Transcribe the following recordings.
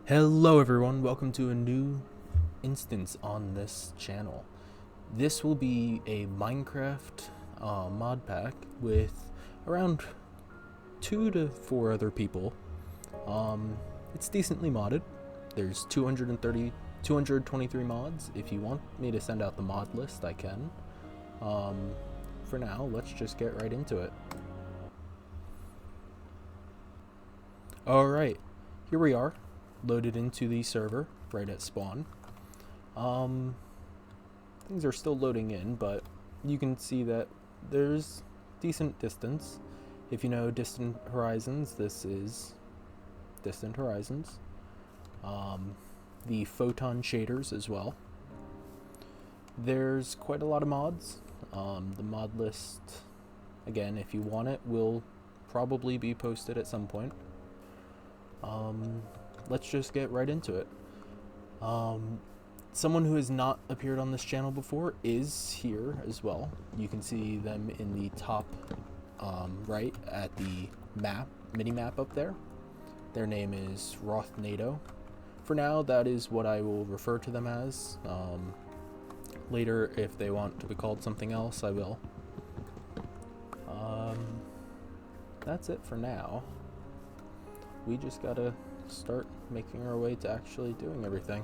Hello everyone, welcome to a new instance on this channel. This will be a Minecraft mod pack with around 2 to 4 other people. It's decently modded. There's 223 mods. If you want me to send out the mod list, I can. For now, let's just get right into it. Alright, here we are. Loaded into the server right at spawn. Things are still loading in, but you can see that there's decent distance. If you know Distant Horizons, this is Distant Horizons. The photon shaders as well. There's quite a lot of mods. The mod list, again, if you want it, will probably be posted at some point. Let's just get right into it. Someone who has not appeared on this channel before is here as well. You can see them in the top right at the mini-map up there. Their name is Rothnado. For now, that is what I will refer to them as. Later, if they want to be called something else, I will. That's it for now. We just gotta start making our way to actually doing everything.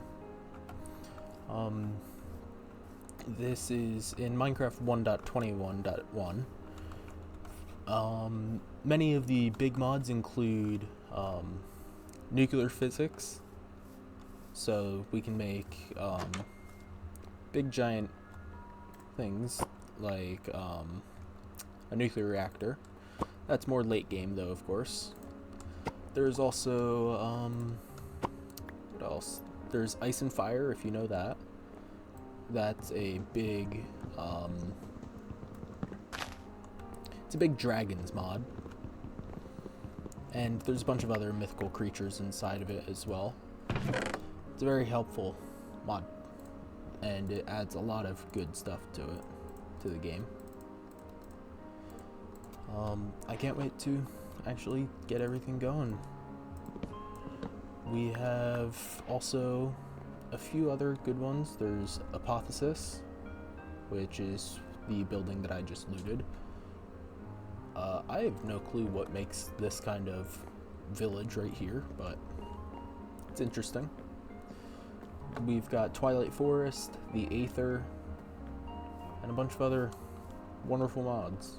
This is in Minecraft 1.21.1. Many of the big mods include nuclear physics, so we can make big giant things like a nuclear reactor. That's more late game though, of course. There's also, what else? There's Ice and Fire, if you know that. That's a big, it's a big dragons mod. And there's a bunch of other mythical creatures inside of it as well. It's a very helpful mod, and it adds a lot of good stuff to it, to the game. I can't wait to actually get everything going. We have also a few other good ones. There's Apotheosis, which is the building that I just looted. I have no clue what makes this kind of village right here, but it's interesting. We've got Twilight Forest, the Aether, and a bunch of other wonderful mods.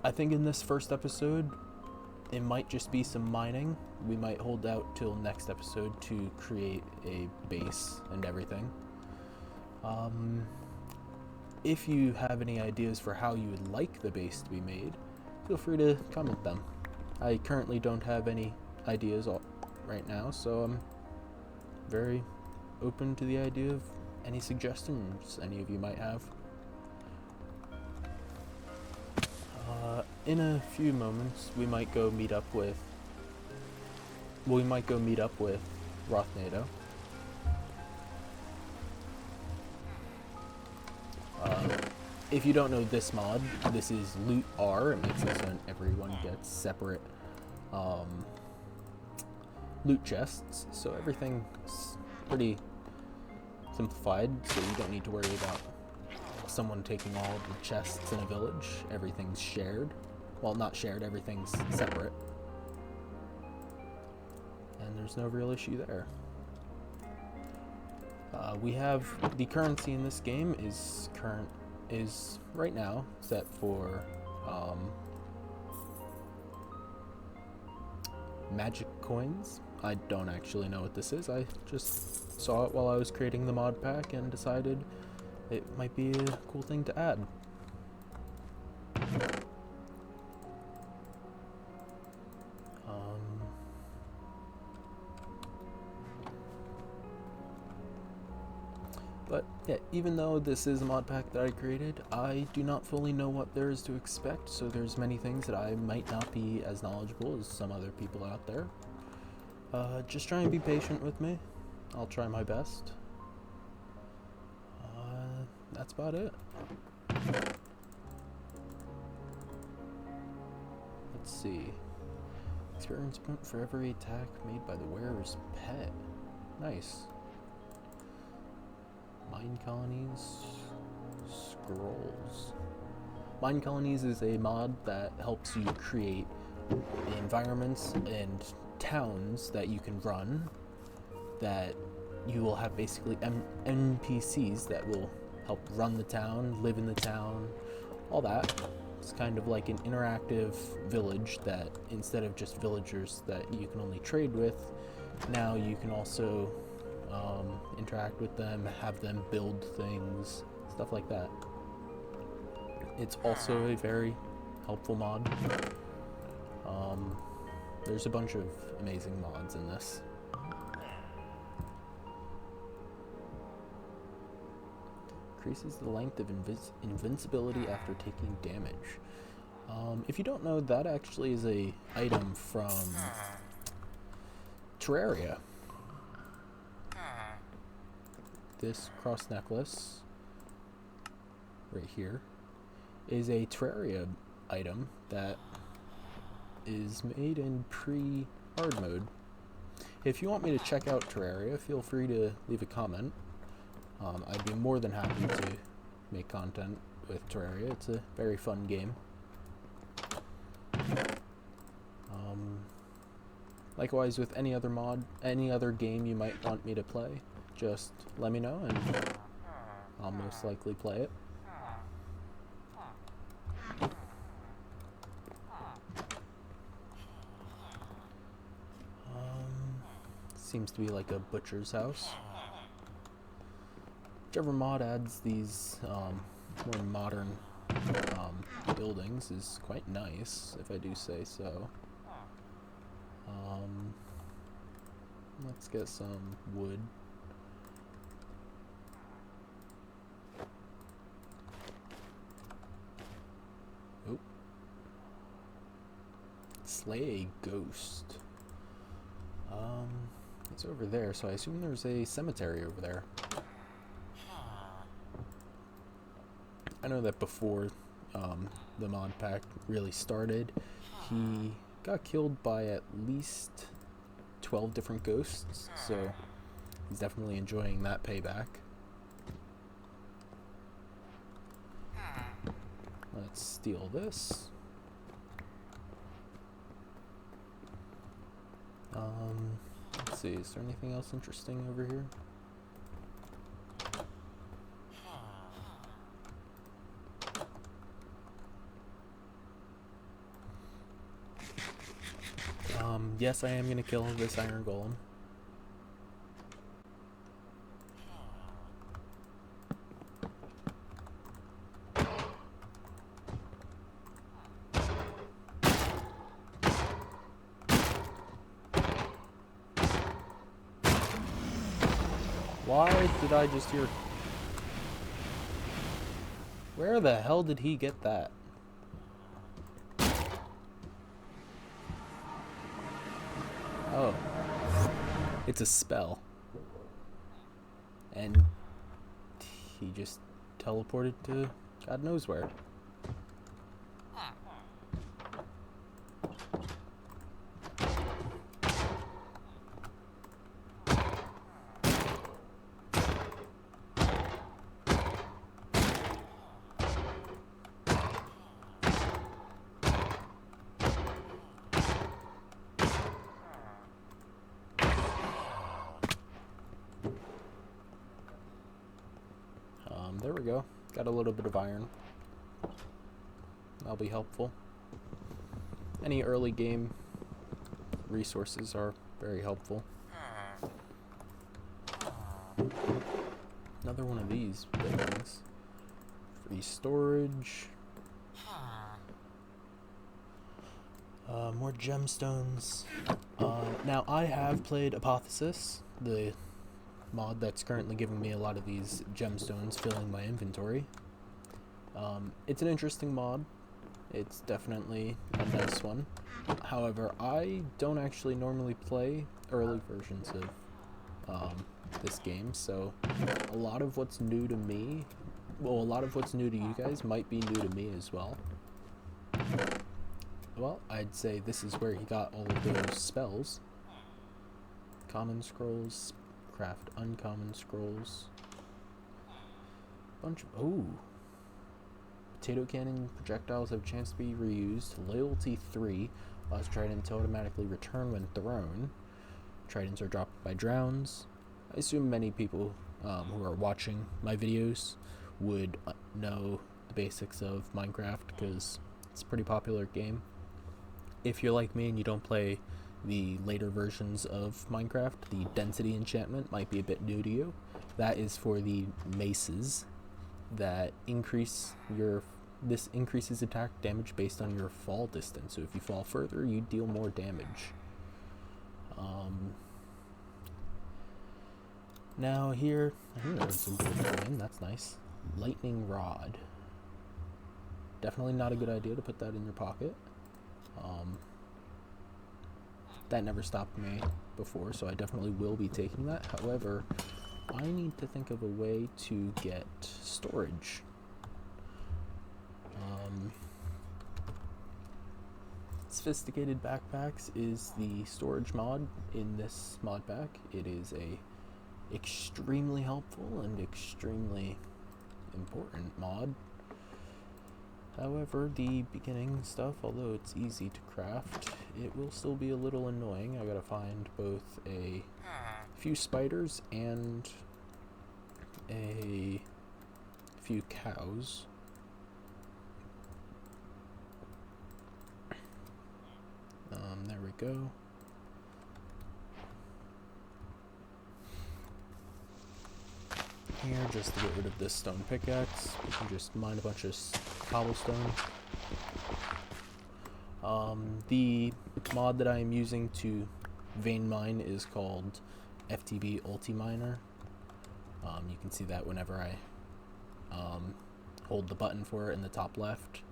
I think in this first episode, it might just be some mining. We might hold out till next episode to create a base and everything. If you have any ideas for how you would like the base to be made, feel free to comment them. I currently don't have any ideas right now, so I'm very open to the idea of any suggestions any of you might have. In a few moments, we might go meet up with Rothnado. If you don't know this mod, this is Loot R. It makes it so everyone gets separate loot chests, so everything's pretty simplified, so you don't need to worry about someone taking all the chests in a village. Everything's shared. Well, not shared, everything's separate. And there's no real issue there. We have the currency in this game is right now set for magic coins. I don't actually know what this is. I just saw it while I was creating the mod pack and decided it might be a cool thing to add. But yeah, even though this is a mod pack that I created, I do not fully know what there is to expect, so there's many things that I might not be as knowledgeable as some other people out there. Just try and be patient with me. I'll try my best. That's about it. Let's see. experience point for every attack made by the wearer's pet. Nice. Mine colonies. Scrolls. Mine colonies is a mod that helps you create environments and towns that you can run, that you will have basically NPCs that will help run the town, live in the town, all that. It's kind of like an interactive village that instead of just villagers that you can only trade with, now you can also interact with them, have them build things, stuff like that. It's also a very helpful mod. There's a bunch of amazing mods in this. Increases the length of invincibility after taking damage. If you don't know, that actually is a item from Terraria. This cross necklace right here is a Terraria item that is made in pre-hard mode. If you want me to check out Terraria, feel free to leave a comment. I'd be more than happy to make content with Terraria. It's a very fun game. Likewise, with any other mod, any other game you might want me to play, just let me know and I'll most likely play it. Seems to be like a butcher's house. Whichever mod adds these more modern buildings is quite nice, if I do say so. Let's get some wood. Oop. Slay a ghost. It's over there, so I assume there's a cemetery over there. I know that before the Modpack really started, he got killed by at least 12 different ghosts, so he's definitely enjoying that payback. Let's steal this. Let's see, is there anything else interesting over here? Yes, I am gonna kill this iron golem. Why did I just hear... Where the hell did he get that? Oh. It's a spell. And he just teleported to God knows where. There we go. Got a little bit of iron. That'll be helpful. Any early game resources are very helpful. Another one of these buildings. Free storage. More gemstones. Now I have played Apotheosis, the mod that's currently giving me a lot of these gemstones, filling my inventory. It's an interesting mod. It's definitely a nice one. However, I don't actually normally play early versions of this game, so a lot of what's new to me, well, a lot of what's new to you guys might be new to me as well. well, I'd say this is where he got all of those spells. Common scrolls, craft uncommon scrolls. Bunch of, ooh. Potato cannon projectiles have a chance to be reused. Loyalty 3 allows tridents to automatically return when thrown. Tridents are dropped by drowns. I assume many people who are watching my videos would know the basics of Minecraft because it's a pretty popular game. If you're like me and you don't play the later versions of Minecraft, the density enchantment might be a bit new to you. That is for the maces that this increases attack damage based on your fall distance. So if you fall further, you deal more damage. Now here, I think there's some gold coin. That's nice. Lightning rod. Definitely not a good idea to put that in your pocket. That never stopped me before, so I definitely will be taking that. However, I need to think of a way to get storage. Sophisticated backpacks is the storage mod in this mod pack. It is a extremely helpful and extremely important mod. However, the beginning stuff, although it's easy to craft, it will still be a little annoying. I gotta find both a few spiders and a few cows. There we go. Here, just to get rid of this stone pickaxe, we can just mine a bunch of cobblestone. The mod that I am using to vein mine is called FTB Ultiminer. You can see that whenever I hold the button for it in the top left.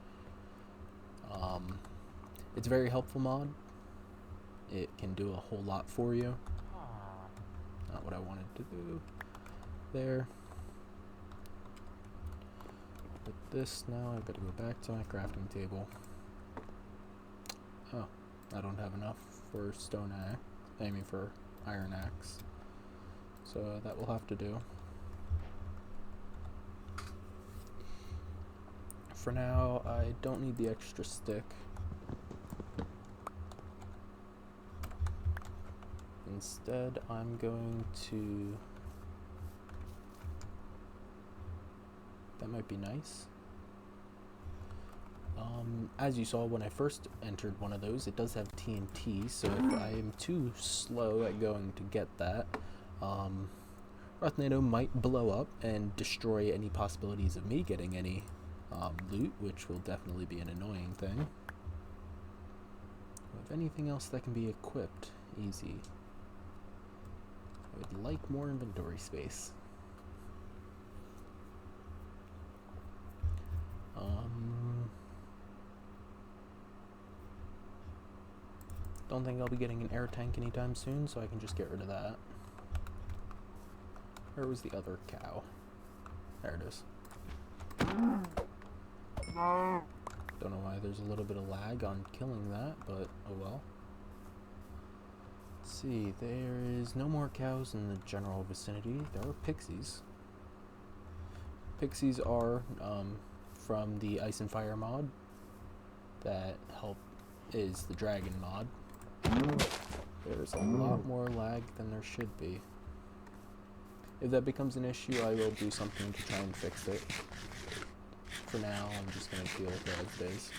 It's a very helpful mod. It can do a whole lot for you. Not what I wanted to do there. With this now, I've got to go back to my crafting table. Oh, I don't have enough for stone axe. I mean for iron axe. So that will have to do. For now, I don't need the extra stick. Instead, I'm going to... That might be nice. As you saw when I first entered one of those, it does have TNT, so if I am too slow at going to get that, Rothnado might blow up and destroy any possibilities of me getting any loot, which will definitely be an annoying thing. If anything else that can be equipped, easy. I would like more inventory space. Don't think I'll be getting an air tank anytime soon, so I can just get rid of that. Where was the other cow? There it is. Don't know why there's a little bit of lag on killing that, but oh well. Let's see, there is no more cows in the general vicinity. There are pixies. Pixies are from the Ice and Fire mod that is the dragon mod. There's a lot more lag than there should be. If that becomes an issue, I will do something to try and fix it. For now, I'm just going to deal with it as it is.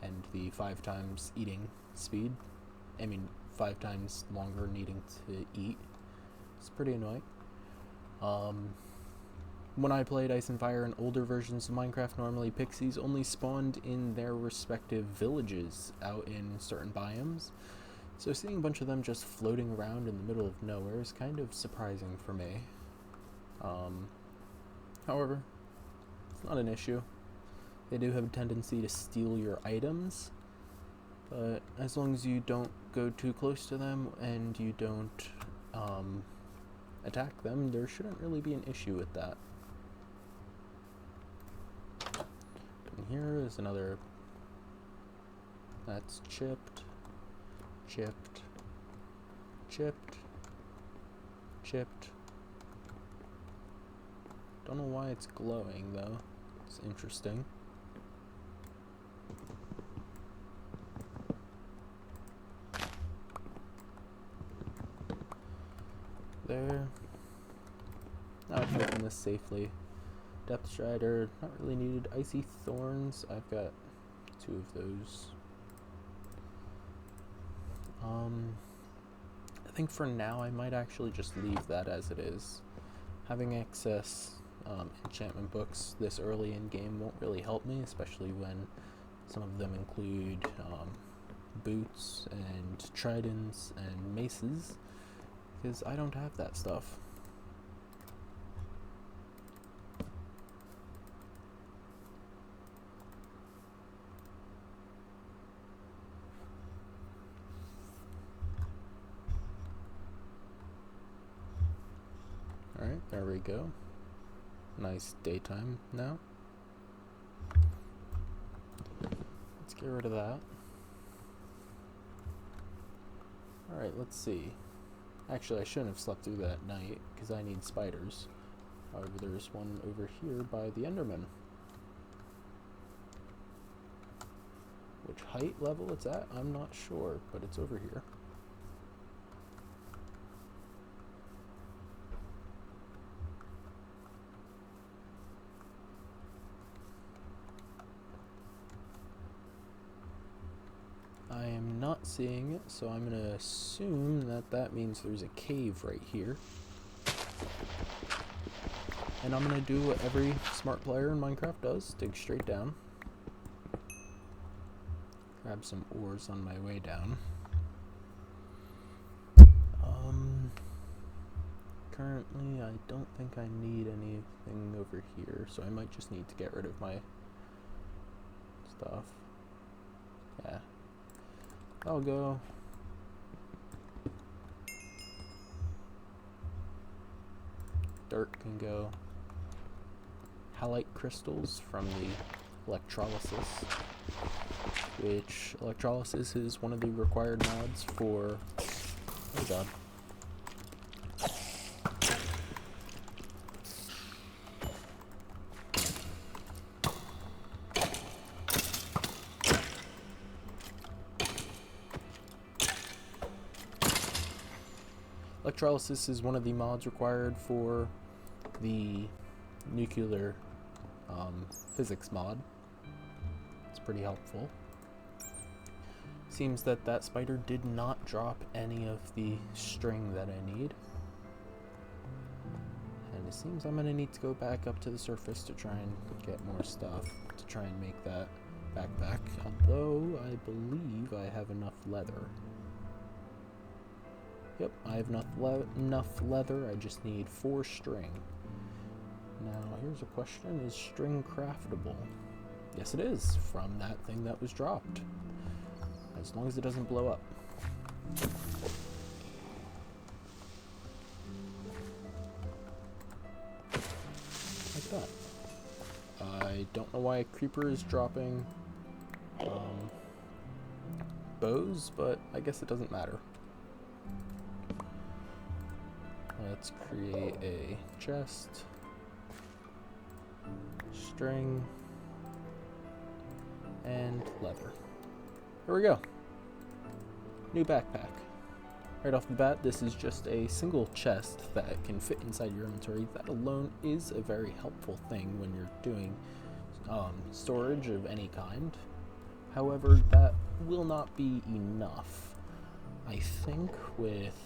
And the 5 times eating speed, 5 times longer needing to eat, it's pretty annoying. When I played Ice and Fire in older versions of Minecraft, normally pixies only spawned in their respective villages out in certain biomes. So seeing a bunch of them just floating around in the middle of nowhere is kind of surprising for me. However, it's not an issue. They do have a tendency to steal your items, but as long as you don't go too close to them and you don't attack them, there shouldn't really be an issue with that. here is another. That's chipped, chipped, chipped, chipped. Don't know why it's glowing though. It's interesting. There. Now I can open this safely. Depth Strider, not really needed. Icy Thorns, I've got 2 of those. I think for now I might actually just leave that as it is. Having access enchantment books this early in game won't really help me, especially when some of them include boots and tridents and maces, because I don't have that stuff. Alright, there we go. Nice daytime now. Let's get rid of that. Alright, let's see. Actually, I shouldn't have slept through that night, because I need spiders. However, there's one over here by the Enderman. Which height level it's at, I'm not sure, but it's over here. I am not seeing it, so I'm going to assume that that means there's a cave right here. And I'm going to do what every smart player in Minecraft does, dig straight down. Grab some ores on my way down. Currently, I don't think I need anything over here, so I might just need to get rid of my stuff. Yeah. I'll go. Dirt can go. Halite crystals from the electrolysis, which electrolysis is one of the required mods for. Oh god. Electrolysis is one of the mods required for the nuclear physics mod. It's pretty helpful. Seems that that spider did not drop any of the string that I need. And it seems I'm going to need to go back up to the surface to try and get more stuff to try and make that backpack. Although I believe I have enough leather. Yep, I have enough leather, I just need 4 string. Now, here's a question, is string craftable? Yes it is, from that thing that was dropped. As long as it doesn't blow up. Like that. I don't know why a creeper is dropping bows, but I guess it doesn't matter. Let's create a chest, string, and leather. Here we go. New backpack. Right off the bat, this is just a single chest that can fit inside your inventory. That alone is a very helpful thing when you're doing storage of any kind. However, that will not be enough. I think with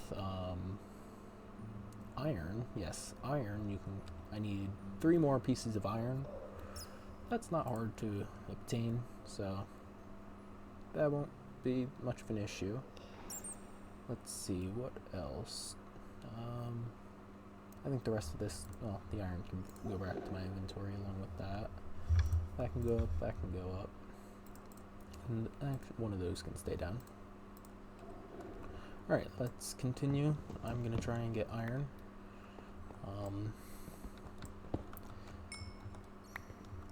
iron, yes, iron, I need 3 more pieces of iron. That's not hard to obtain, so that won't be much of an issue. Let's see, what else? I think the rest of this, well, the iron can go back to my inventory along with that. That can go up, that can go up. And actually, one of those can stay down. Alright, let's continue. I'm going to try and get iron.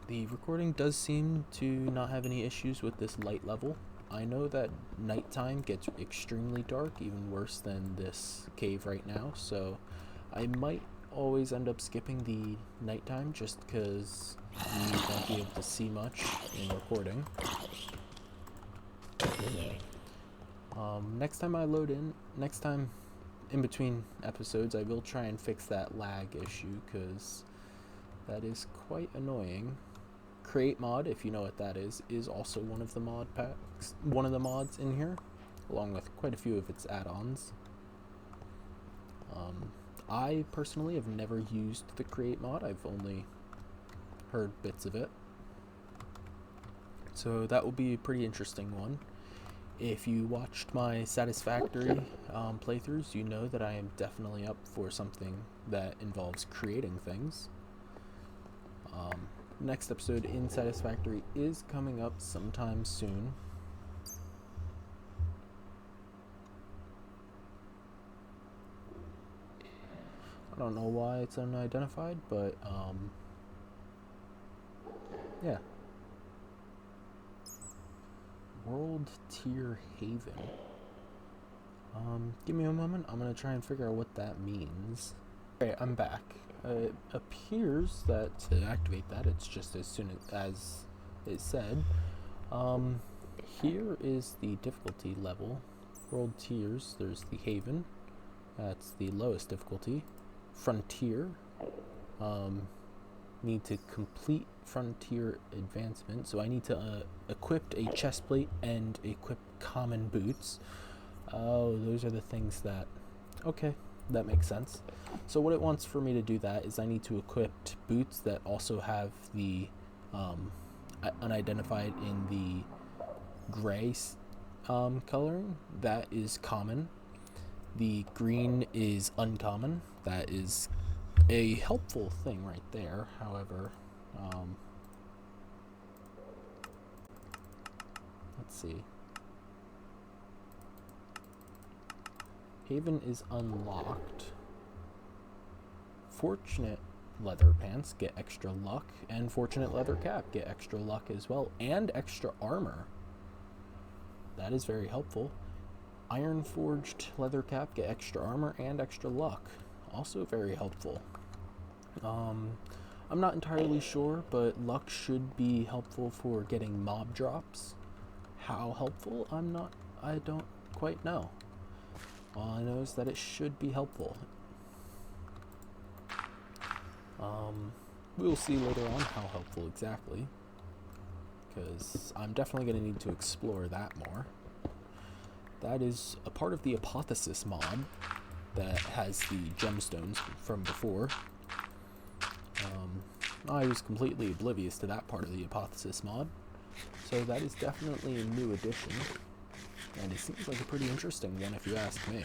The recording does seem to not have any issues with this light level. I know that nighttime gets extremely dark, even worse than this cave right now, so I might always end up skipping the nighttime just because you won't be able to see much in recording. Next time in between episodes, I will try and fix that lag issue because that is quite annoying. Create mod, if you know what that is also one of the mods in here, along with quite a few of its add-ons. I personally have never used the create mod. I've only heard bits of it, so that will be a pretty interesting one. If you watched my Satisfactory playthroughs, you know that I am definitely up for something that involves creating things. Next episode in Satisfactory is coming up sometime soon. I don't know why it's unidentified, but yeah. World Tier Haven. Give me a moment. I'm gonna try and figure out what that means. Okay, I'm back. It appears that to activate that, it's just as soon as it said. Here is the difficulty level. World tiers. There's the Haven. That's the lowest difficulty. Frontier. Need to complete Frontier advancement, so I need to equip a chest plate and equip common boots. Oh, those are the things that... Okay, that makes sense. So what it wants for me to do that is I need to equip boots that also have the unidentified in the gray coloring. That is common. The green is uncommon. That is a helpful thing right there. However, let's see. Haven is unlocked. Fortunate leather pants get extra luck, and fortunate leather cap get extra luck as well, and extra armor. That is very helpful. Iron forged leather cap get extra armor and extra luck. Also very helpful. I'm not entirely sure, but luck should be helpful for getting mob drops. How helpful? I don't quite know. All I know is that it should be helpful. We'll see later on how helpful exactly, because I'm definitely going to need to explore that more. That is a part of the Apotheosis mod that has the gemstones from before. I was completely oblivious to that part of the Apotheosis mod, so that is definitely a new addition, and it seems like a pretty interesting one if you ask me.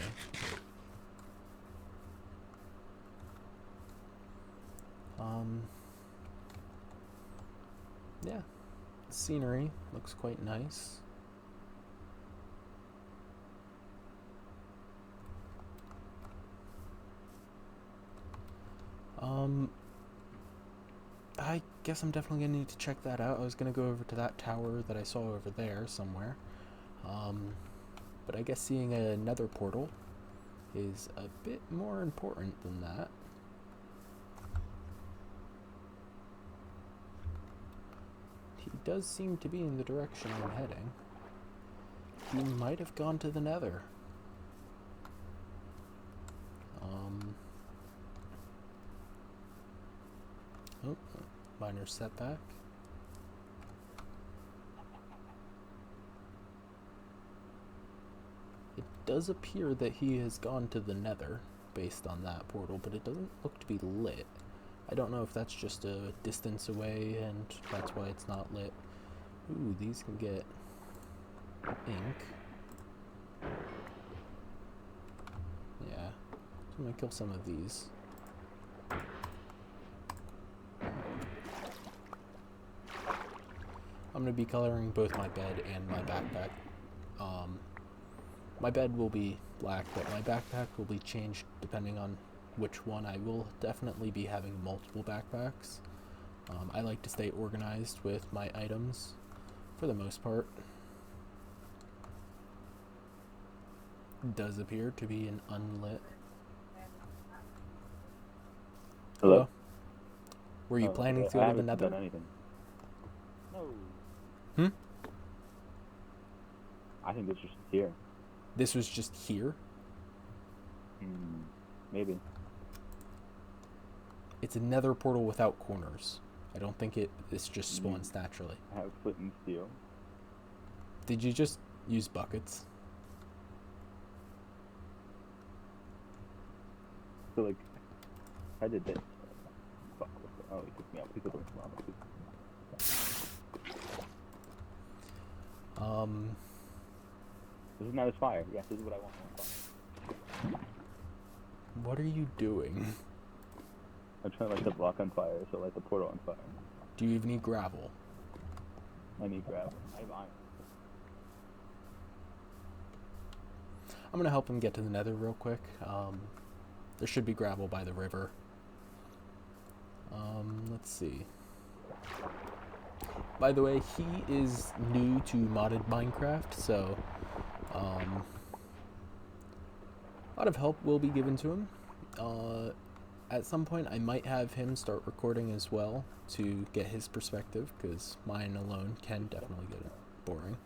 Yeah, scenery looks quite nice. I guess I'm definitely gonna need to check that out. I was gonna go over to that tower that I saw over there somewhere. But I guess seeing a nether portal is a bit more important than that. He does seem to be in the direction I'm heading. He might have gone to the nether. Oh, minor setback. It does appear that he has gone to the nether based on that portal, but it doesn't look to be lit. I don't know if that's just a distance away and that's why it's not lit. Ooh, these can get ink. Yeah, so I'm gonna kill some of these. I'm going to be coloring both my bed and my backpack. My bed will be black, but my backpack will be changed depending on which one. I will definitely be having multiple backpacks. I like to stay organized with my items for the most part. It does appear to be an unlit. Hello? Were you planning to I go to the haven't Nether? done anything. No. Hmm? I think this is just here. This was just here? Maybe. It's a Nether portal without corners. I don't think this just spawns naturally. I have flint and steel. Did you just use buckets? So, like, I did this. Fuck. Oh, he took me out. Please don't This is not his fire. Yes, this is what I want. What are you doing? I'm trying to light the block on fire, so light the portal on fire. Do you even need gravel? I need gravel. I have iron. I'm gonna help him get to the Nether real quick. There should be gravel by the river. Let's see. By the way, he is new to modded Minecraft, so a lot of help will be given to him. At some point, I might have him start recording as well to get his perspective, because mine alone can definitely get boring.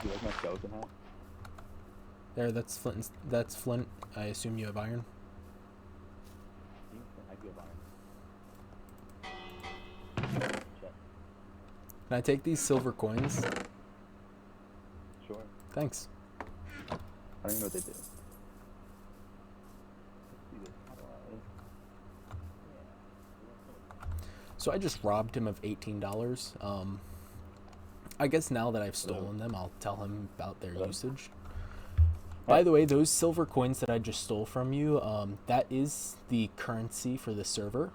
You like my skeleton hat? There, that's Flint. That's Flint. I assume you have iron. I do have iron. Check. Can I take these silver coins? Sure. Thanks. I don't even know what they do. So I just robbed him of $18. I guess now that I've stolen them, I'll tell him about their usage. By the way, those silver coins that I just stole from you, that is the currency for the server.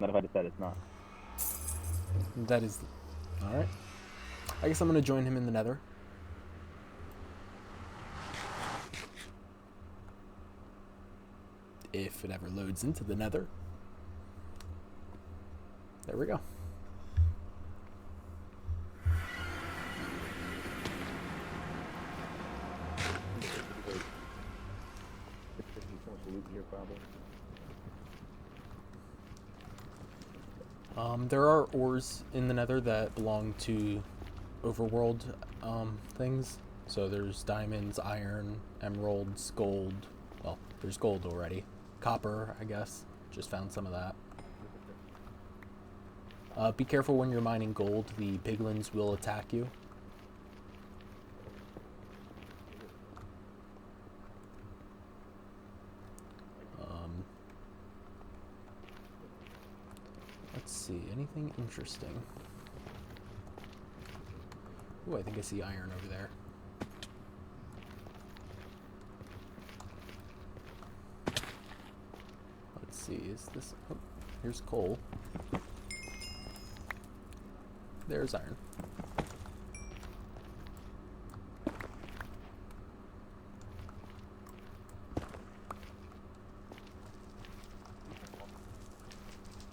Not if I decide it's not. That is... Alright. I guess I'm going to join him in the Nether. If it ever loads into the Nether. There we go. There are ores in the Nether that belong to overworld things. So there's diamonds, iron, emeralds, gold. Well, there's gold already. Copper, I guess. Just found some of that. Be careful when you're mining gold. The piglins will attack you. Let's see. Anything interesting? Oh, I think I see iron over there. Let's see. Is this... Oh, here's coal. There's iron.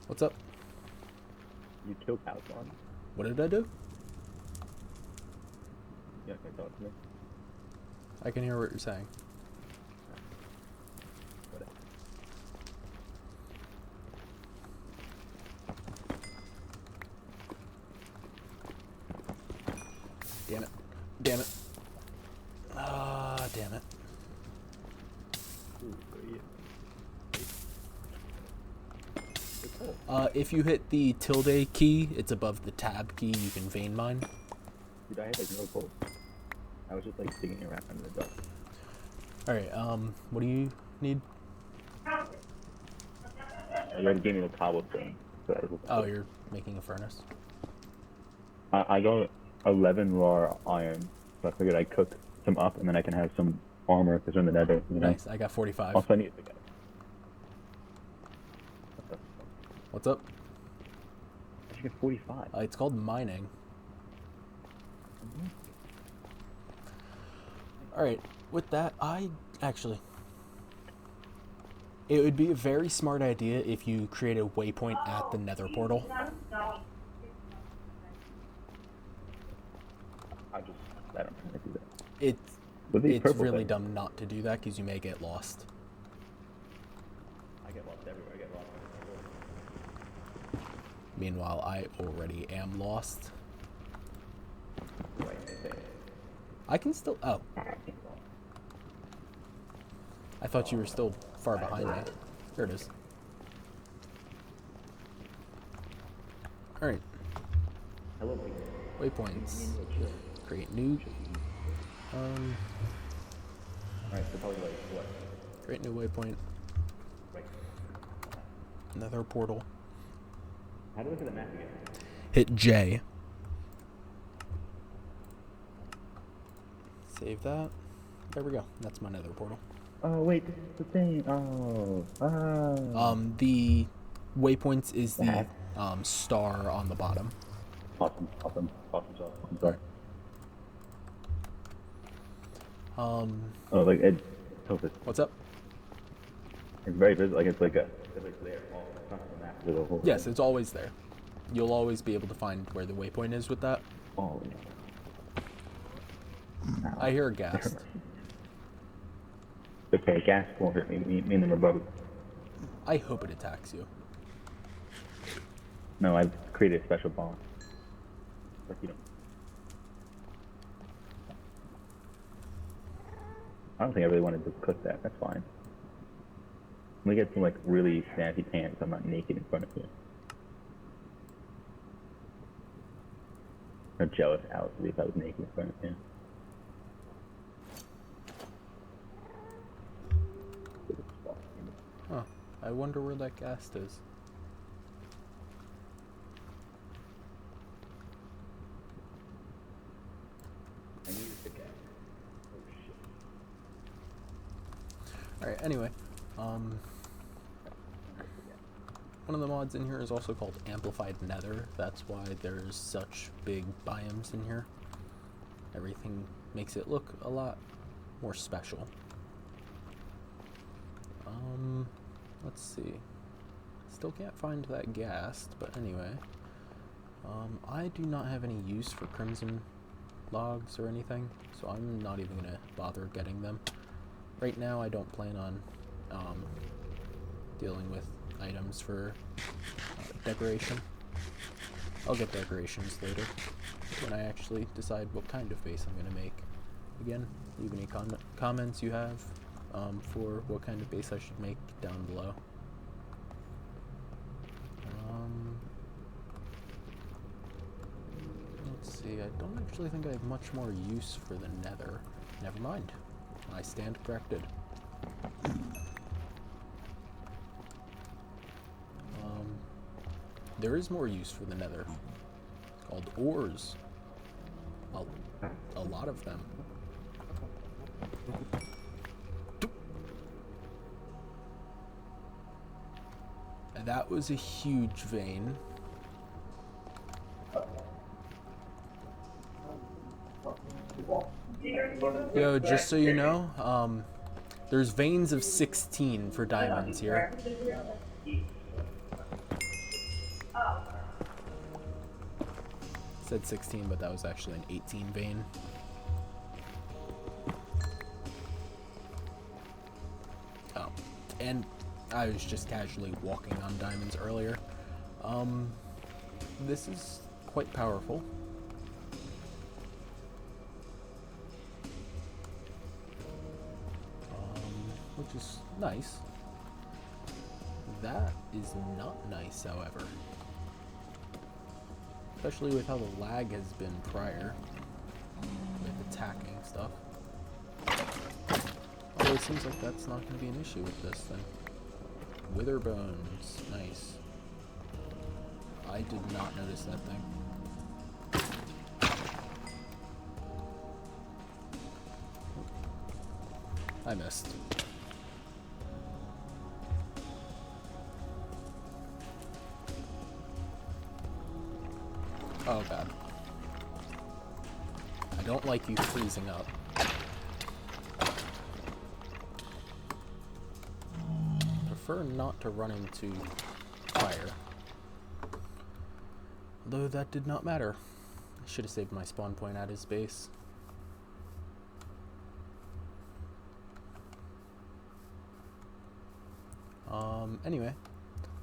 What's up? You killed Alcon? What did I do? Yeah, can you talk to me? I can hear what you're saying. Whatever. Damn it. Damn it. Ah, damn it. If you hit the tilde key, it's above the tab key, you can vein mine. Dude, I had like no coal. I was just like digging around under the dust. Alright, what do you need? You already gave me the cobblestone. So Oh, you're making a furnace? I got 11 raw iron, so I figured I'd cook some up and then I can have some armor because we're in the Nether. You know? Nice, I got 45. Also, I need to get. What's up? I should get 45. It's called mining. Alright, with that, I actually... It would be a very smart idea if you create a waypoint at the nether portal. I don't know how to do that. It's, With these it's purple really things, dumb not to do that because you may get lost. I get lost everywhere. I get lost everywhere. Meanwhile, I already am lost. Right, okay. I can still... Oh. I thought you were still far behind me. There it is. Alright. Hello, Waypoints. Create new... Alright, so probably like what? Create new waypoint. Right. Nether portal. How do we look at the map again? Hit J. Save that. There we go. That's my nether portal. Oh wait, this is the thing. The waypoints is the star on the bottom. Awesome sauce. I'm sorry. Oh, like it. What's up? It's very visible. Like it's like a. It's like there. Oh, it's not the map. There's a whole. Yes, it's always there. You'll always be able to find where the waypoint is with that. Oh. I hear a ghast. Okay, gas won't hurt me. Me and them are brothers. I hope it attacks you. No, I've created a special bomb. Like you don't. I don't think I really wanted to cook that. That's fine. Let me get some like really fancy pants. So I'm not naked in front of you. I'm jealous Alex if I was naked in front of you. Huh. I wonder where that ghast is. I needed the gas. Oh shit. Alright, anyway. One of the mods in here is also called Amplified Nether. That's why there's such big biomes in here. Everything makes it look a lot more special. Let's see. Still can't find that ghast, but anyway. I do not have any use for crimson logs or anything, so I'm not even gonna bother getting them. Right now I don't plan on dealing with items for decoration. I'll get decorations later when I actually decide what kind of base I'm gonna make. Again, leave any comments you have for what kind of base I should make down below. Let's see, I don't actually think I have much more use for the nether. Never mind. I stand corrected. There is more use for the nether. It's called ores. A lot of them. That was a huge vein. Yo, just so you know, there's veins of 16 for diamonds here. Said 16, but that was actually an 18 vein. Oh, and I was just casually walking on diamonds earlier. This is quite powerful. Which is nice. That is not nice, however. Especially with how the lag has been prior. With attacking stuff. Although it seems like that's not going to be an issue with this thing. Wither bones. Nice. I did not notice that thing. I missed. Oh god. I don't like you freezing up. prefer not to run into fire. Though that did not matter. I should have saved my spawn point at his base. Anyway,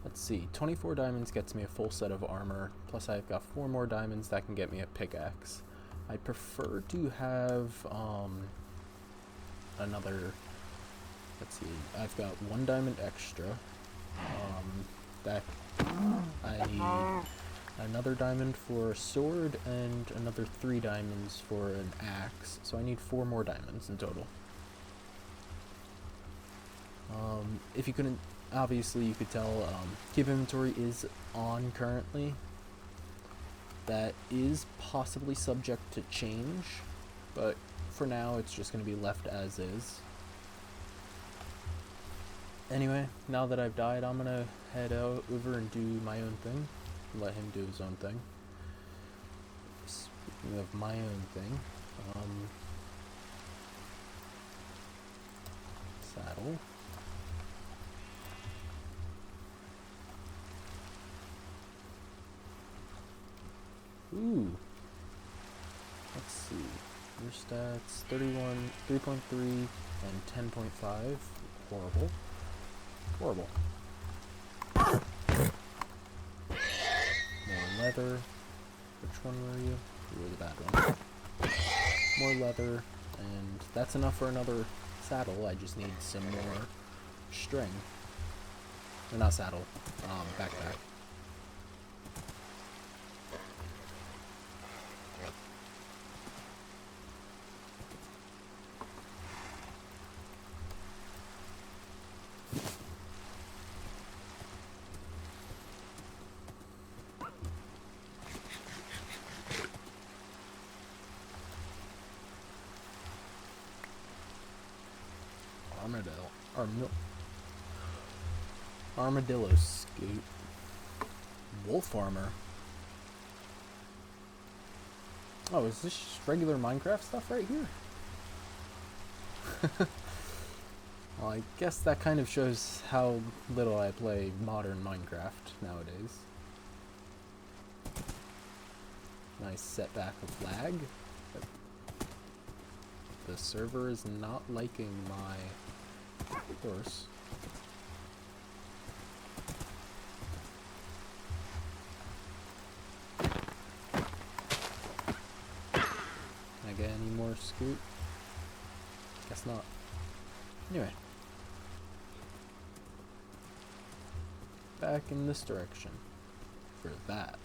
let's see. 24 diamonds gets me a full set of armor, plus I've got 4 more diamonds that can get me a pickaxe. I prefer to have, another, let's see, I've got 1 diamond extra. That I need another diamond for a sword and another 3 diamonds for an axe, so I need 4 more diamonds in total. If you couldn't, obviously you could tell, keep inventory is on currently. That is possibly subject to change, but for now it's just going to be left as is. Anyway, now that I've died, I'm going to head over and do my own thing. Let him do his own thing. Speaking of my own thing, saddle. Ooh. Let's see. Your stats 31, 3.3, and 10.5. Horrible. Horrible. More leather. Which one were you? You were the bad one. More leather, and that's enough for another saddle. I just need some more string. Or not saddle, backpack. Armadillo scoot. Wolf armor. Oh, is this just regular Minecraft stuff right here? Well, I guess that kind of shows how little I play modern Minecraft nowadays. Nice setback of lag. The server is not liking my horse. Can I get any more scoot? Guess not. Anyway. Back in this direction. For that.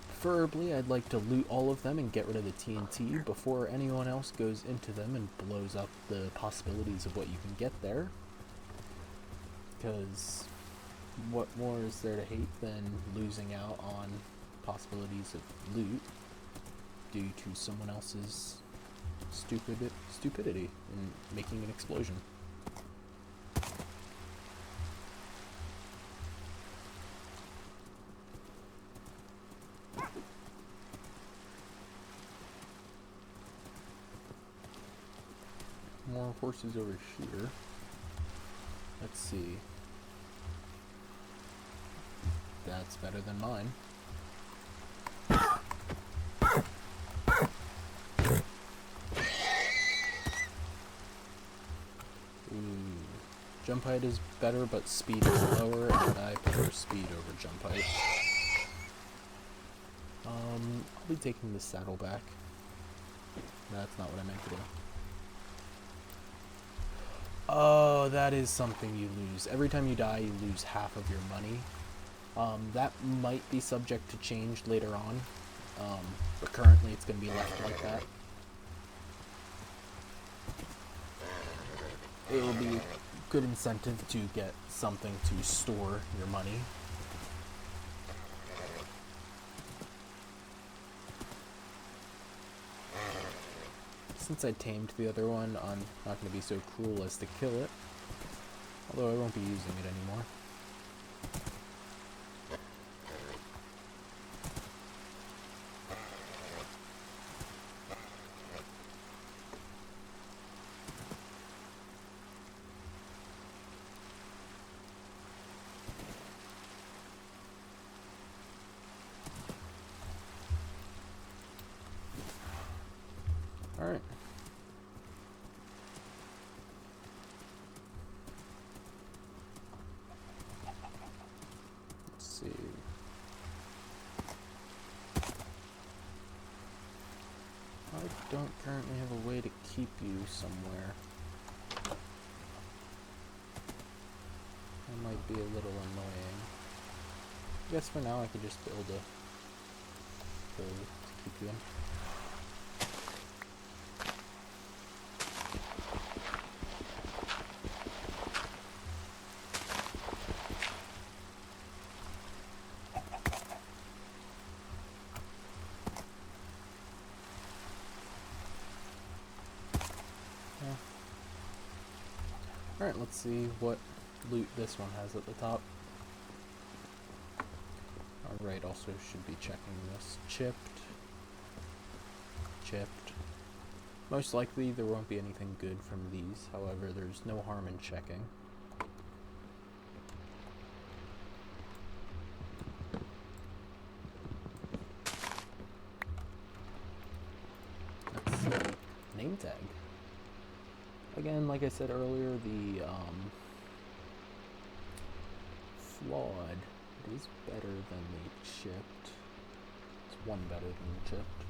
Preferably, I'd like to loot all of them and get rid of the TNT before anyone else goes into them and blows up the possibilities of what you can get there. Because what more is there to hate than losing out on possibilities of loot due to someone else's stupidity in making an explosion? More horses over here. Let's see. That's better than mine. Ooh. Jump height is better, but speed is lower, and I prefer speed over jump height. I'll be taking the saddle back. That's not what I meant to do. Oh, that is something you lose. Every time you die, you lose half of your money. That might be subject to change later on, but currently it's going to be left like that. It will be a good incentive to get something to store your money. Since I tamed the other one, I'm not going to be so cruel as to kill it. Although I won't be using it anymore. Alright. Let's see. I don't currently have a way to keep you somewhere. That might be a little annoying. I guess for now I could just build a hole to keep you in. Alright, let's see what loot this one has at the top. Alright, also should be checking this. Chipped. Chipped. Most likely there won't be anything good from these, however, there's no harm in checking. Let's see. Name tag. Again, like I said earlier, the flawed is better than the chipped. It's one better than the chipped.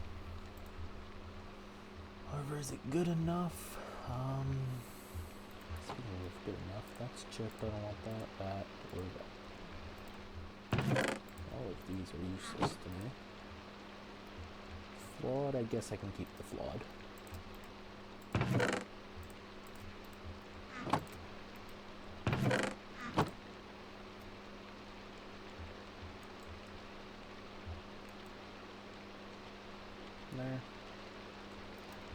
However, is it good enough? Speaking of good enough, that's chipped. I don't want that, or that. All of these are useless to me. Flawed, I guess I can keep the flawed. There.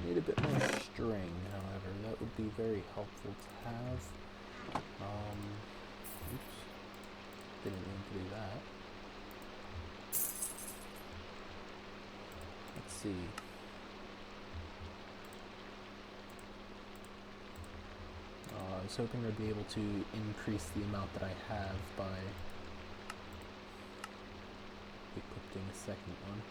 Need a bit more string, however, that would be very helpful to have. Oops. Didn't mean to do that. Let's see. I was hoping I'd be able to increase the amount that I have by equipping a second one.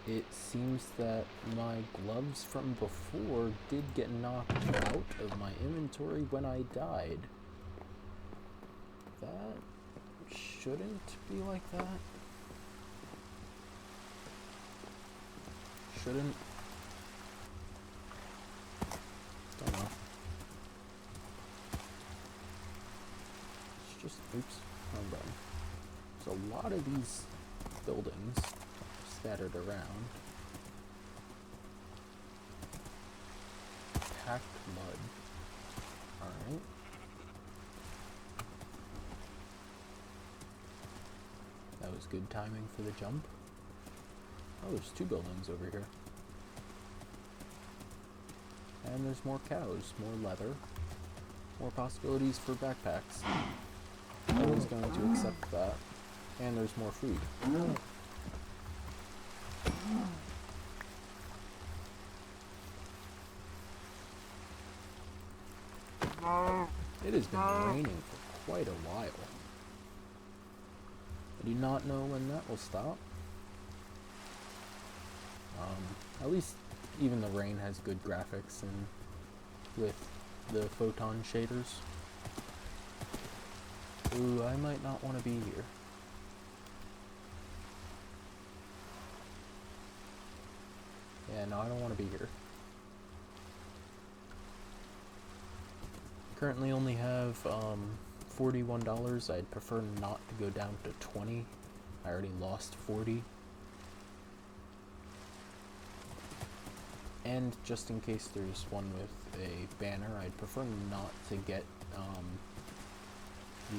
It seems that my gloves from before did get knocked out of my inventory when I died. That shouldn't be like that. Shouldn't. Don't know. It's just, oops, wrong button. There's a lot of these buildings scattered around. Packed mud. Alright. That was good timing for the jump. Oh, there's two buildings over here. And there's more cows, more leather, more possibilities for backpacks. I was going to accept that. And there's more food. It has been raining for quite a while. I do not know when that will stop. At least even the rain has good graphics and with the photon shaders. Ooh, I might not want to be here. Yeah, no, I don't want to be here. Currently only have $41. I'd prefer not to go down to 20. I already lost 40. And just in case there's one with a banner, I'd prefer not to get the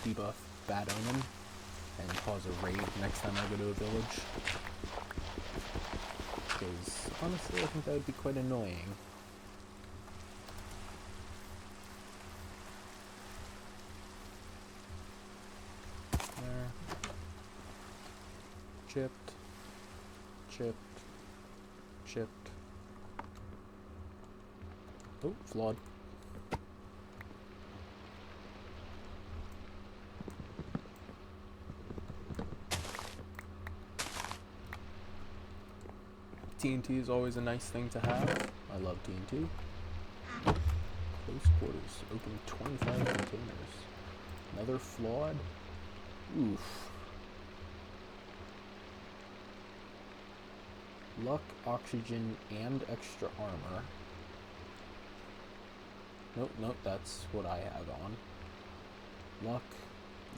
debuff Bad Omen and cause a raid next time I go to a village. Because honestly, I think that would be quite annoying. There. Chipped. Chipped. Chipped. Oh, flawed. TNT is always a nice thing to have. I love TNT. Close quarters. Open 25 containers. Another flawed. Oof. Luck, oxygen, and extra armor. Nope, that's what I have on. Luck,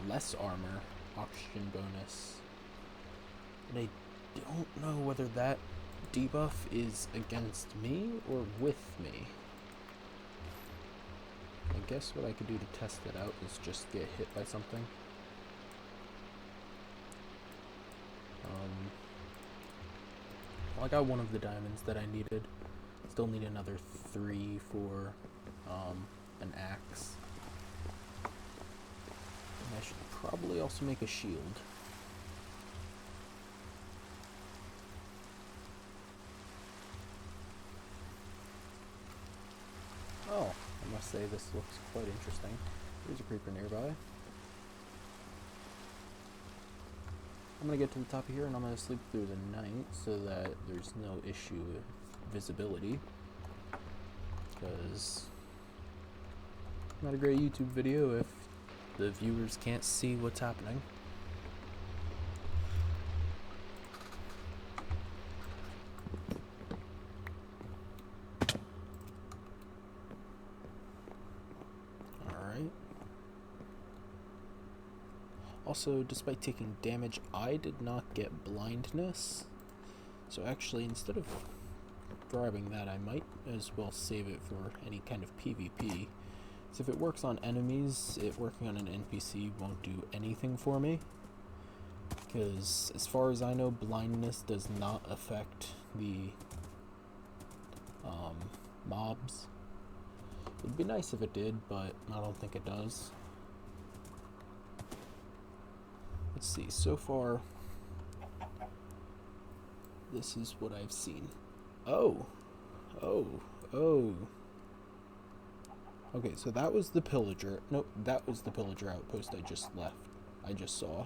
less armor, oxygen bonus. And I don't know whether that debuff is against me or with me. I guess what I could do to test it out is just get hit by something. Well, I got one of the diamonds that I needed. Still need another 3 for an axe. And I should probably also make a shield. Oh, I must say this looks quite interesting. There's a creeper nearby. I'm gonna get to the top of here and I'm gonna sleep through the night so that there's no issue with visibility. Because not a great YouTube video if the viewers can't see what's happening. Alright. Also, despite taking damage, I did not get blindness. So actually, instead of grabbing that, I might as well save it for any kind of PvP. So if it works on enemies, it working on an NPC won't do anything for me. Because as far as I know, blindness does not affect the mobs. It'd be nice if it did, but I don't think it does. Let's see, so far, this is what I've seen. Oh. Okay, so that was the pillager. Nope, that was the pillager outpost I just left. I just saw.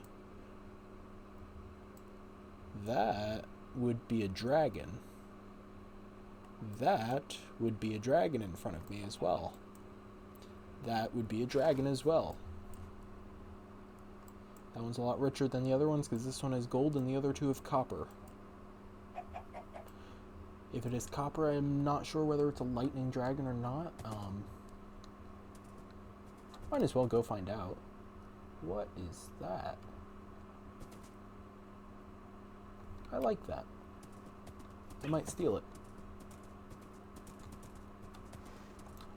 That would be a dragon. That would be a dragon in front of me as well. That would be a dragon as well. That one's a lot richer than the other ones because this one has gold and the other two have copper. If it is copper, I'm not sure whether it's a lightning dragon or not. Might as well go find out. What is that? I like that. I might steal it.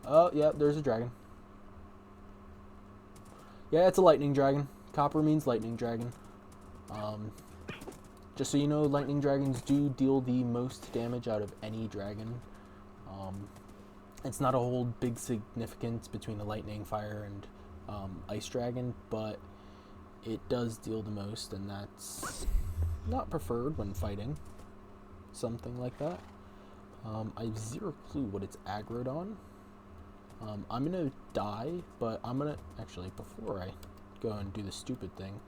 Oh, yeah, there's a dragon. Yeah, it's a lightning dragon. Copper means lightning dragon. Just so you know, lightning dragons do deal the most damage out of any dragon. It's not a whole big significance between a lightning, fire, and ice dragon, but it does deal the most, and that's not preferred when fighting something like that. I have zero clue what it's aggroed on. I'm gonna die, but I'm gonna actually, before I go and do the stupid thing,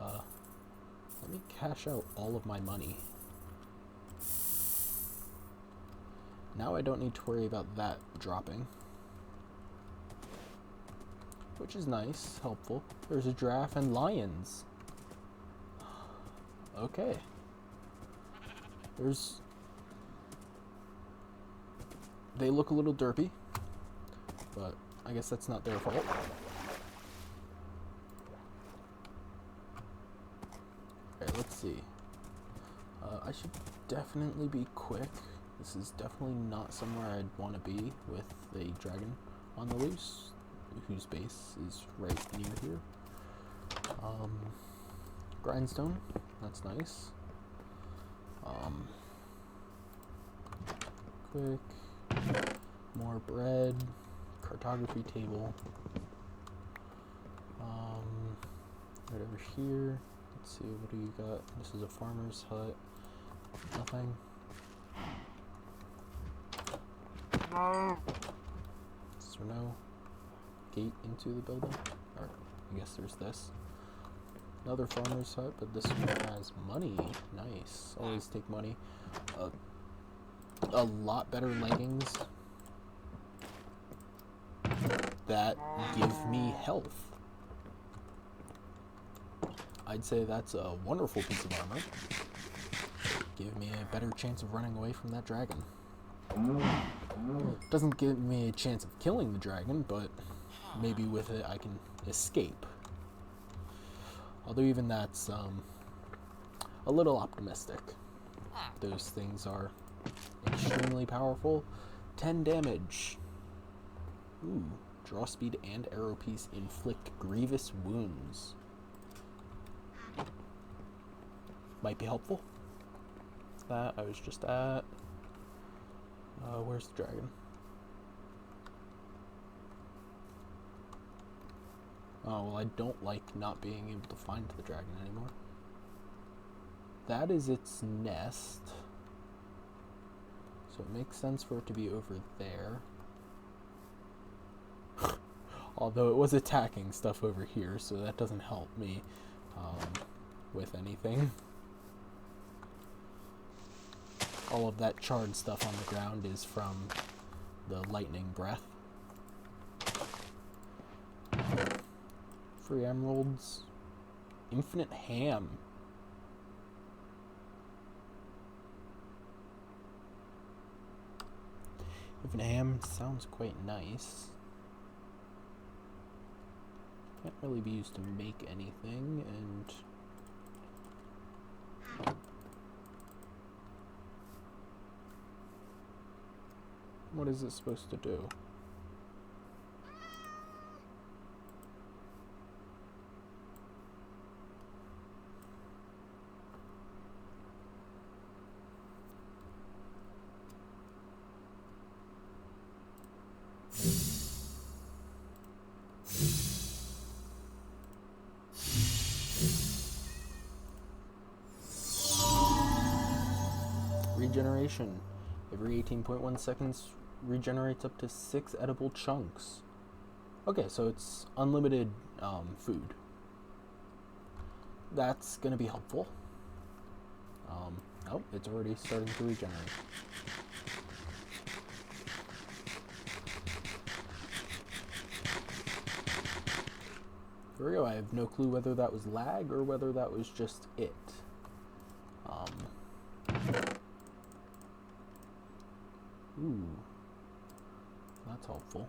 let me cash out all of my money. Now I don't need to worry about that dropping, which is nice, helpful. There's a giraffe and lions. Okay. They look a little derpy, but I guess that's not their fault. Okay, let's see. I should definitely be quick. This is definitely not somewhere I'd want to be with a dragon on the loose, whose base is right near here. Grindstone, that's nice. Quick, more bread, cartography table. Right over here. Let's see, what do you got? This is a farmer's hut. Nothing. Yes or no? Gate into the building? Or I guess there's this. Another farmer's hut, but this one has money. Nice. Always take money. A lot better leggings that give me health. I'd say that's a wonderful piece of armor. Give me a better chance of running away from that dragon. Doesn't give me a chance of killing the dragon, but maybe with it I can escape. Although even that's a little optimistic. Those things are extremely powerful. 10 damage. Ooh. Draw speed and arrow piece inflict grievous wounds. Might be helpful. That I was just at. Where's the dragon? Oh, well, I don't like not being able to find the dragon anymore. That is its nest. So it makes sense for it to be over there. Although it was attacking stuff over here, so that doesn't help me with anything. All of that charred stuff on the ground is from the lightning breath. Free emeralds. Infinite ham. Infinite ham sounds quite nice. Can't really be used to make anything, and what is it supposed to do? Regeneration. Every 18.1 seconds regenerates up to 6 edible chunks. Okay, so it's unlimited food. That's going to be helpful. Oh, it's already starting to regenerate. There we go. I have no clue whether that was lag or whether that was just it. Ooh, that's helpful.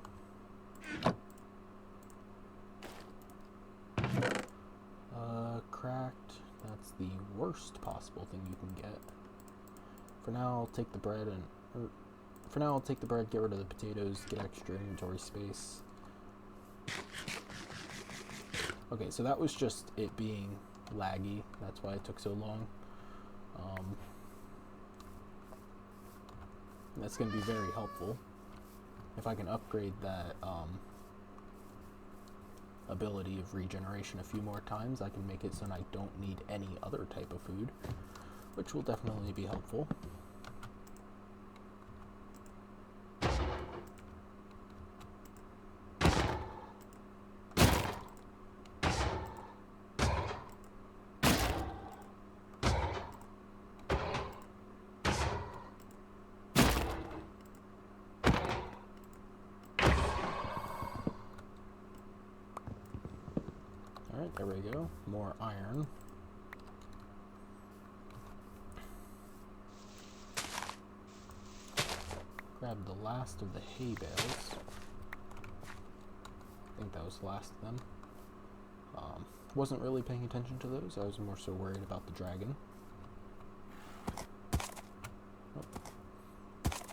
Cracked. That's the worst possible thing you can get. For now, I'll take the bread get rid of the potatoes, get extra inventory space. Okay, so that was just it being laggy. That's why it took so long. That's going to be very helpful. If I can upgrade that ability of regeneration a few more times, I can make it so I don't need any other type of food, which will definitely be helpful. Alright, there we go. More iron. Grab the last of the hay bales. I think that was the last of them. Wasn't really paying attention to those. I was more so worried about the dragon. Oh.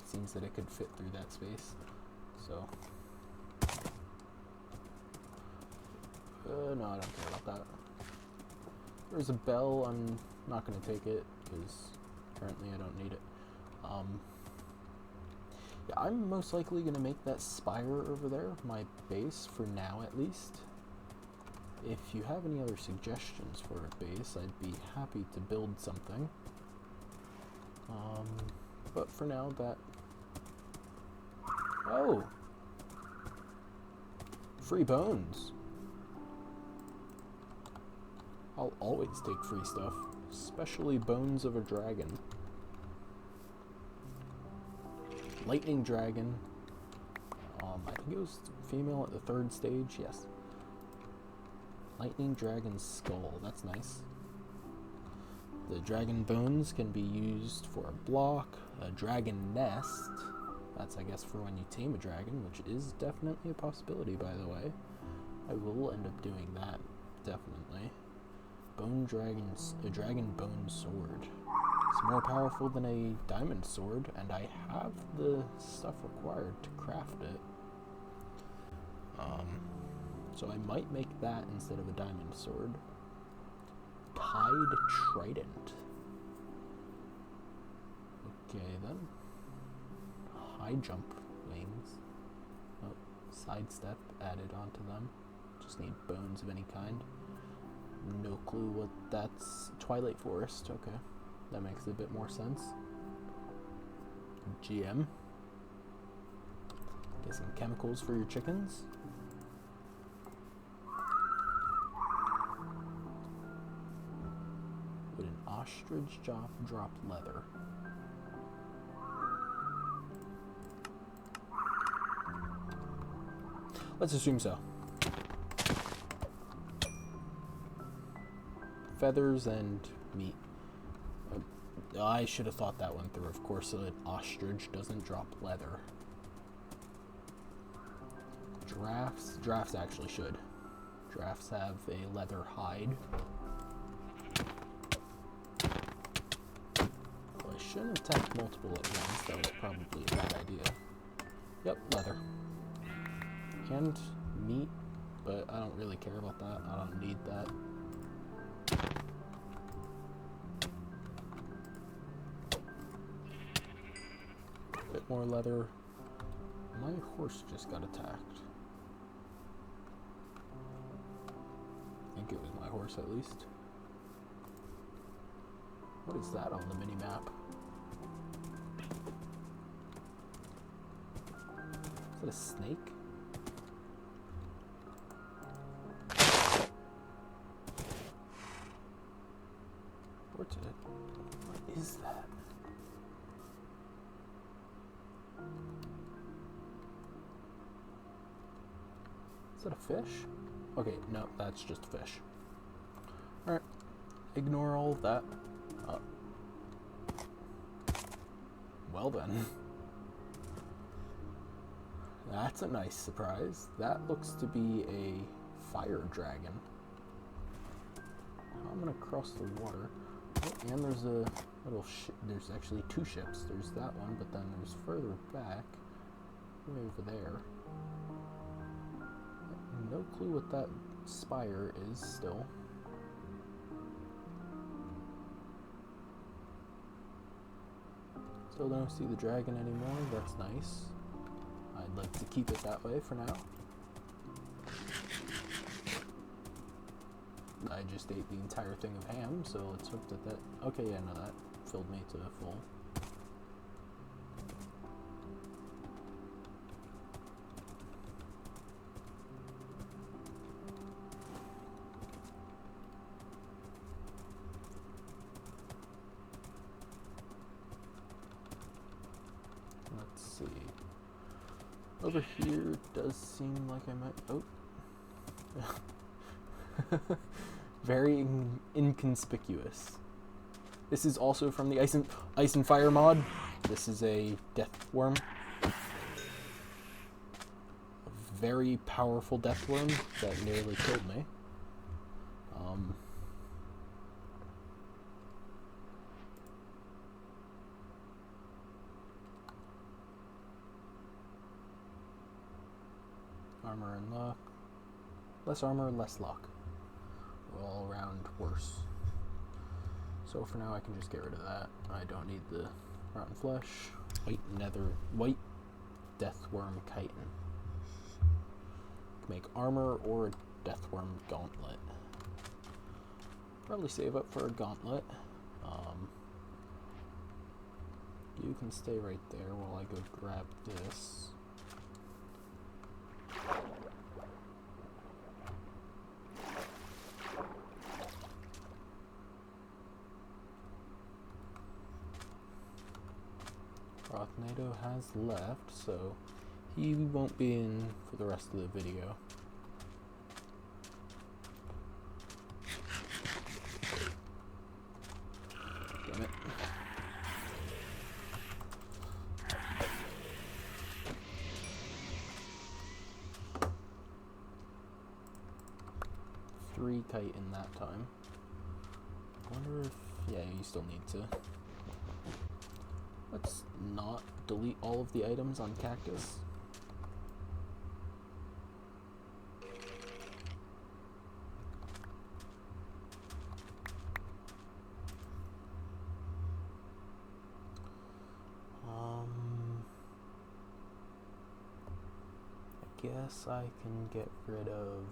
Seems that it could fit through that space. So... no, I don't care about that. There's a bell. I'm not going to take it because currently I don't need it. Yeah, I'm most likely going to make that spire over there my base for now, at least. If you have any other suggestions for a base, I'd be happy to build something. But for now, that... Oh! Free bones! I'll always take free stuff, especially bones of a dragon. Lightning dragon. I think it was female at the 3rd stage, yes. Lightning dragon skull, that's nice. The dragon bones can be used for a block. A dragon nest, that's I guess for when you tame a dragon, which is definitely a possibility, by the way. I will end up doing that, definitely. Bone dragons, a dragon bone sword. It's more powerful than a diamond sword, and I have the stuff required to craft it. So I might make that instead of a diamond sword. Pied trident. Okay then. High jump wings. Oh, sidestep added onto them. Just need bones of any kind. No clue what that's. Twilight Forest, okay. That makes a bit more sense. GM. Get some chemicals for your chickens. Would an ostrich drop leather? Let's assume so. Feathers and meat. I should have thought that one through. Of course, an ostrich doesn't drop leather. Giraffes actually should. Giraffes have a leather hide. Well, I shouldn't attack multiple at once. That was probably a bad idea. Yep, leather. And meat, but I don't really care about that. I don't need that. Bit more leather. My horse just got attacked. I think it was my horse at least. What is that on the mini map? Is that a snake? What's it? What is that? Is that a fish? Okay, no, that's just a fish. Alright, ignore all of that. Well then. That's a nice surprise. That looks to be a fire dragon. I'm gonna cross the water. Oh, and there's a little ship. There's actually 2 ships. There's that one, but then there's further back, way over there. No clue what that spire is still. Still don't see the dragon anymore. That's nice. I'd like to keep it that way for now. I just ate the entire thing of ham, so let's hope that okay, yeah, no, that filled me to full. Let's see. Over here does seem like I might. Oh. Very inconspicuous. This is also from the Ice and Fire mod. This is a death worm. A very powerful death worm that nearly killed me. Armor and luck. Less armor, less luck. All around worse. So for now I can just get rid of that. I don't need the rotten flesh. White deathworm chitin. Make armor or a deathworm gauntlet. Probably save up for a gauntlet. You can stay right there while I go grab this. Sharknado has left, so he won't be in for the rest of the video. Damn it. Three chitin that time. I wonder if... yeah, you still need to. Let's not delete all of the items on Cactus. I guess I can get rid of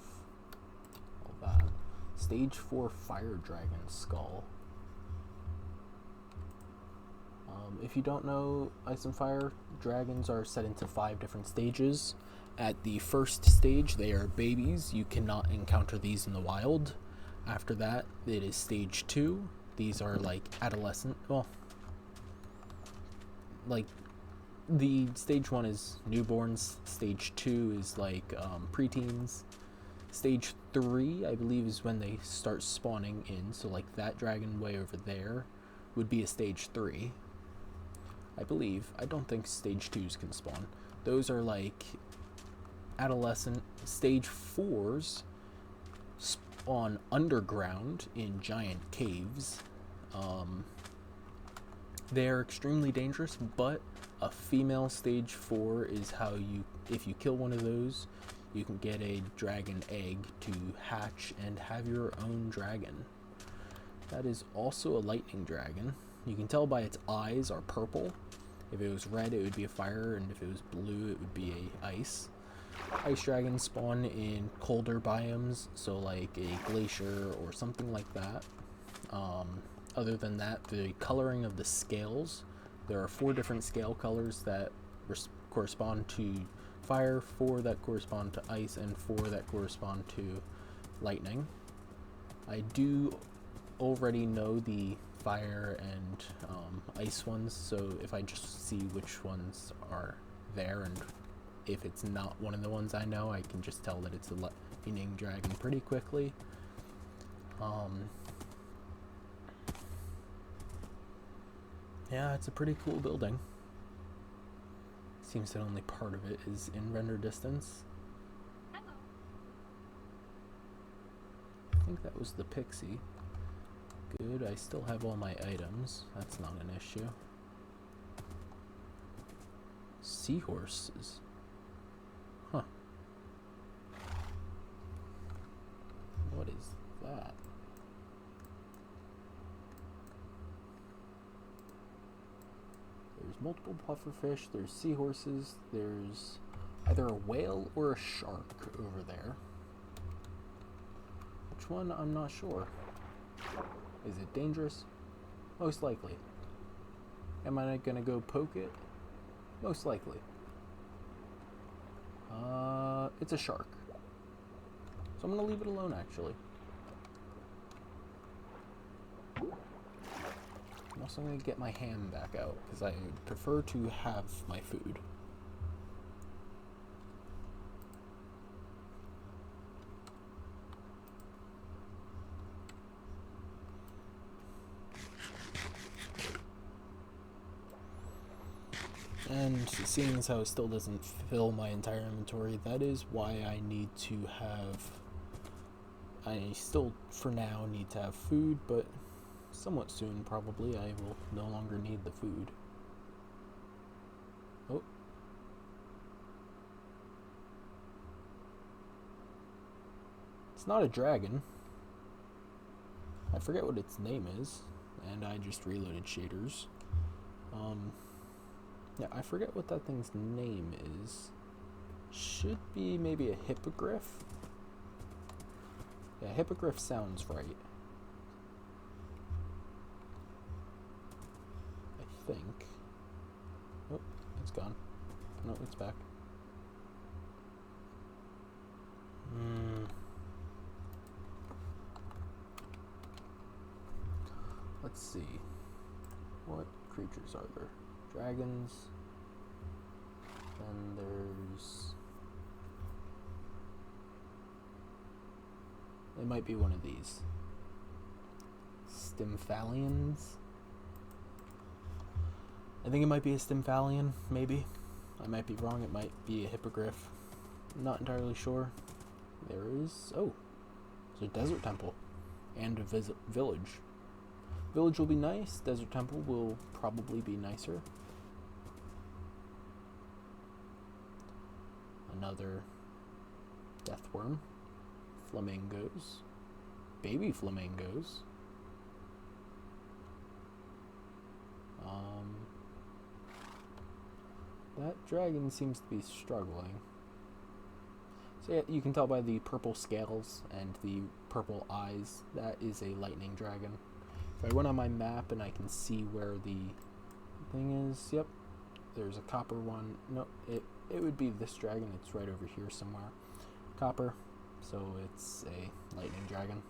all that. Stage 4 Fire Dragon Skull. If you don't know, Ice and Fire dragons are set into 5 different stages. At the first stage, they are babies. You cannot encounter these in the wild. After that, it is stage 2. These are like adolescent. Well, like the stage 1 is newborns. Stage 2 is like preteens. Stage 3, I believe, is when they start spawning in. So like that dragon way over there would be a stage 3. I believe. I don't think stage 2s can spawn. Those are like adolescent. Stage 4s spawn underground in giant caves. They're extremely dangerous, but a female stage 4 is how you, if you kill one of those, you can get a dragon egg to hatch and have your own dragon. That is also a lightning dragon. You can tell by its eyes are purple. If it was red, it would be a fire, and if it was blue, it would be a ice. Ice dragons spawn in colder biomes, so like a glacier or something like that. Other than that, the coloring of the scales, there are 4 different scale colors that correspond to fire, 4 that correspond to ice, and 4 that correspond to lightning. I do already know the fire and ice ones, so if I just see which ones are there, and if it's not one of the ones I know, I can just tell that it's a lightning dragon pretty quickly. Yeah, it's a pretty cool building. Seems that only part of it is in render distance. I think that was the pixie. Good, I still have all my items. That's not an issue. Seahorses. Huh. What is that? There's multiple pufferfish, there's seahorses, there's either a whale or a shark over there. Which one? I'm not sure. Is it dangerous? Most likely. Am I gonna go poke it? Most likely. It's a shark. So I'm gonna leave it alone, actually. I'm also gonna get my ham back out, because I prefer to have my food. And seeing as how it still doesn't fill my entire inventory, that is why I need to have... I still, for now, need to have food, but somewhat soon, probably, I will no longer need the food. Oh. It's not a dragon. I forget what its name is, and I just reloaded shaders. Yeah, I forget what that thing's name is. Should be maybe a hippogriff? Yeah, hippogriff sounds right. I think. Oh, it's gone. No, it's back. Let's see. What creatures are there? Dragons, Then there's... It might be one of these. Stymphalians? I think it might be a Stymphalian, maybe. I might be wrong, it might be a hippogriff. I'm not entirely sure. There is... Oh! There's a desert temple. And a village. Village will be nice, desert temple will probably be nicer. Another death worm. Flamingos. Baby flamingos. That dragon seems to be struggling. So yeah, you can tell by the purple scales and the purple eyes, that is a lightning dragon. If I went on my map and I can see where the thing is, yep, there's a copper one. No, it would be this dragon, it's right over here somewhere. Copper, so it's a lightning dragon.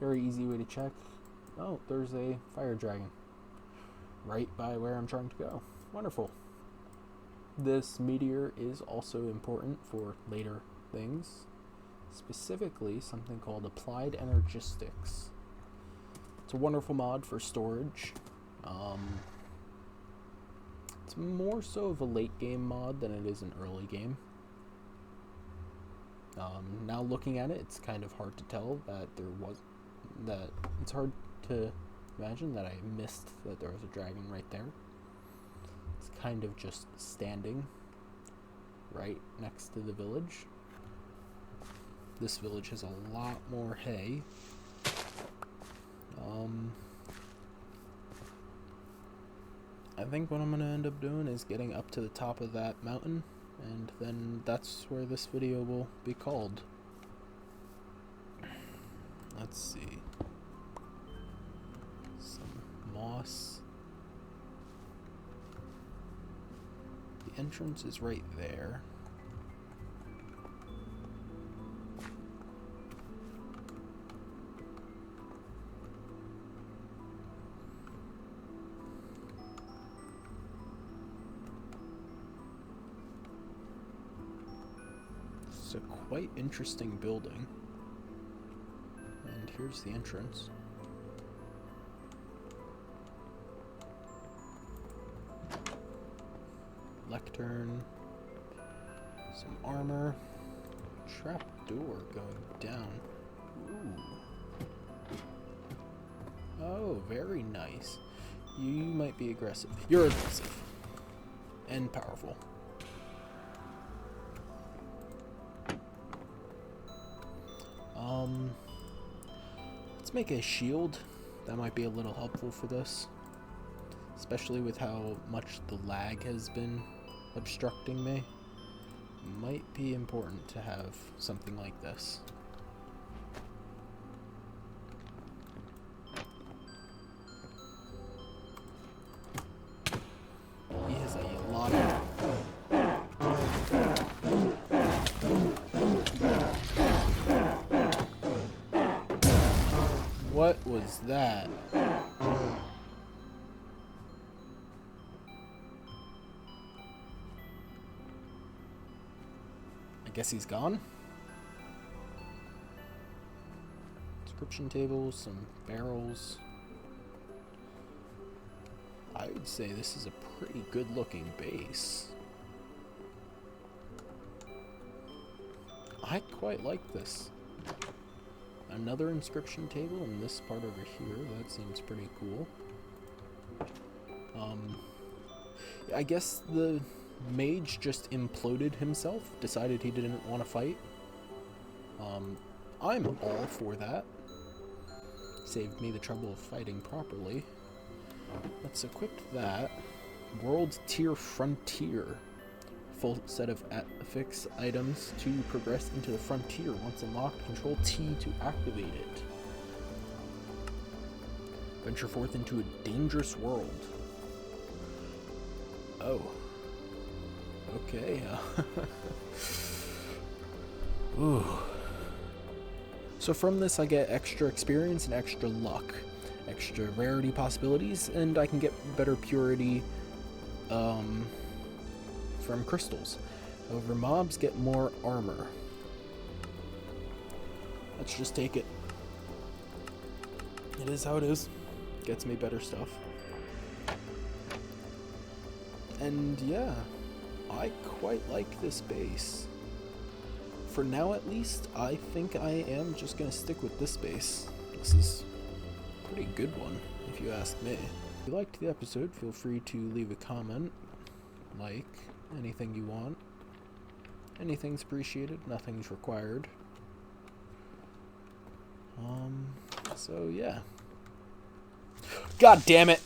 Very easy way to check. Oh, there's a fire dragon right by where I'm trying to go. Wonderful. This meteor is also important for later things, specifically something called Applied Energistics. It's a wonderful mod for storage. It's more so of a late game mod than it is an early game. Now looking at it, it's kind of hard to tell that it's hard to imagine that I missed that there was a dragon right there. It's kind of just standing right next to the village. This village has a lot more hay. I think what I'm going to end up doing is getting up to the top of that mountain, and then that's where this video will be called. Let's see. Some moss. The entrance is right there. It's a quite interesting building. And here's the entrance. Lectern, some armor, trap door going down. Ooh. Oh, very nice. You might be aggressive. You're aggressive. And powerful. Let's make a shield. That might be a little helpful for this. Especially with how much the lag has been obstructing me. Might be important to have something like this. He has a lot of... What was that? I guess he's gone. Description table, some barrels. I would say this is a pretty good looking base. I quite like this. Another inscription table in this part over here. That seems pretty cool. I guess the mage just imploded himself, decided he didn't want to fight. I'm all for that. Saved me the trouble of fighting properly. Let's equip that. World Tier Frontier. Full set of affix items to progress into the frontier. Once unlocked, Control T to activate it. Venture forth into a dangerous world. Oh. Okay. Ooh. So from this I get extra experience and extra luck. Extra rarity possibilities, and I can get better purity from crystals. However, mobs get more armor. Let's just take it. It is how it is. Gets me better stuff. And yeah, I quite like this base. For now at least, I think I am just gonna stick with this base. This is a pretty good one, if you ask me. If you liked the episode, feel free to leave a comment, like, anything you want. Anything's appreciated, nothing's required. So yeah. God damn it!